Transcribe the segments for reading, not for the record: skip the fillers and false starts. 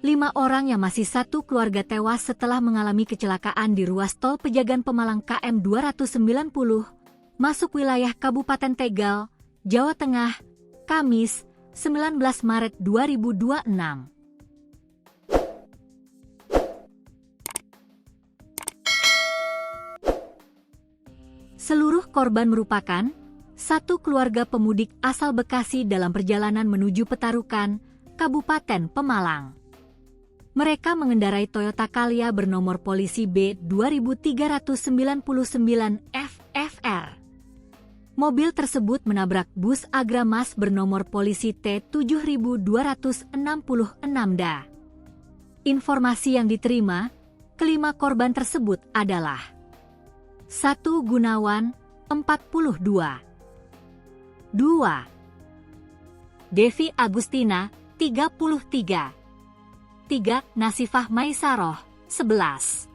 5 orang yang masih satu keluarga tewas setelah mengalami kecelakaan di ruas tol Pejagan Pemalang KM 290, masuk wilayah Kabupaten Tegal, Jawa Tengah, Kamis, 19 Maret 2026. Seluruh korban merupakan satu keluarga pemudik asal Bekasi dalam perjalanan menuju Petarukan, Kabupaten Pemalang. Mereka mengendarai Toyota Calya bernomor polisi B2399 FFR. Mobil tersebut menabrak bus Agramas bernomor polisi T7266 DA. Informasi yang diterima, kelima korban tersebut adalah 1. Gunawan, 42. 2. Devi Agustina, 33. 3. Nasifah Maisaroh, 11.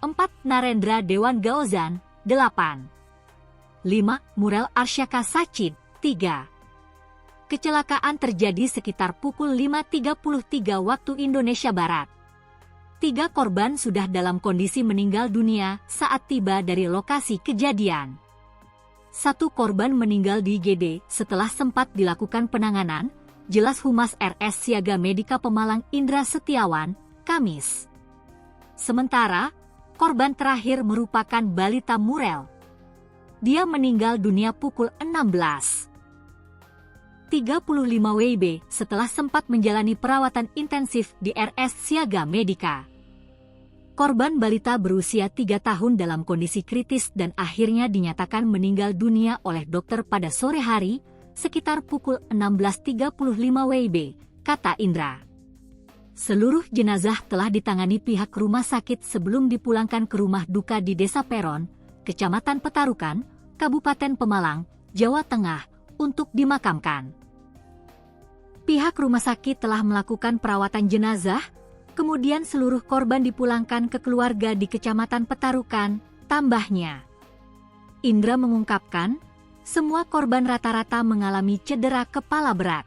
4. Narendra Dewan Gaozan, 8. 5. Murel Arsyaka Sacid, 3. Kecelakaan terjadi sekitar pukul 5.33 waktu Indonesia Barat. 3 korban sudah dalam kondisi meninggal dunia saat tiba dari lokasi kejadian. 1 korban meninggal di IGD setelah sempat dilakukan penanganan, jelas Humas RS Siaga Medika Pemalang Indra Setiawan, Kamis. Sementara, korban terakhir merupakan balita Murel. Dia meninggal dunia pukul 16.35 WIB setelah sempat menjalani perawatan intensif di RS Siaga Medika. Korban balita berusia 3 tahun dalam kondisi kritis dan akhirnya dinyatakan meninggal dunia oleh dokter pada sore hari, sekitar pukul 16.35 WIB, kata Indra. Seluruh jenazah telah ditangani pihak rumah sakit sebelum dipulangkan ke rumah duka di Desa Peron, Kecamatan Petarukan, Kabupaten Pemalang, Jawa Tengah, untuk dimakamkan. Pihak rumah sakit telah melakukan perawatan jenazah, kemudian seluruh korban dipulangkan ke keluarga di Kecamatan Petarukan, tambahnya. Indra mengungkapkan, semua korban rata-rata mengalami cedera kepala berat.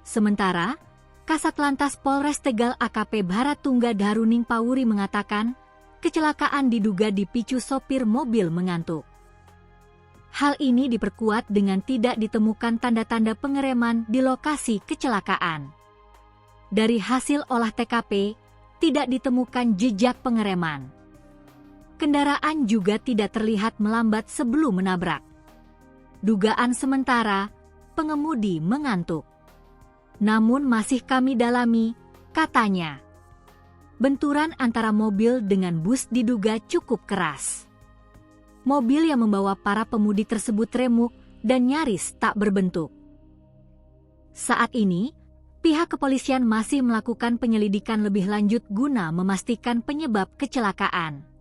Sementara, Kasat Lantas Polres Tegal AKP Bharatungga Daruning Pawuri mengatakan, kecelakaan diduga dipicu sopir mobil mengantuk. Hal ini diperkuat dengan tidak ditemukan tanda-tanda pengereman di lokasi kecelakaan. Dari hasil olah TKP, tidak ditemukan jejak pengereman. Kendaraan juga tidak terlihat melambat sebelum menabrak. Dugaan sementara, pengemudi mengantuk. Namun masih kami dalami, katanya. Benturan antara mobil dengan bus diduga cukup keras. Mobil yang membawa para pemudik tersebut remuk dan nyaris tak berbentuk. Saat ini, pihak kepolisian masih melakukan penyelidikan lebih lanjut guna memastikan penyebab kecelakaan.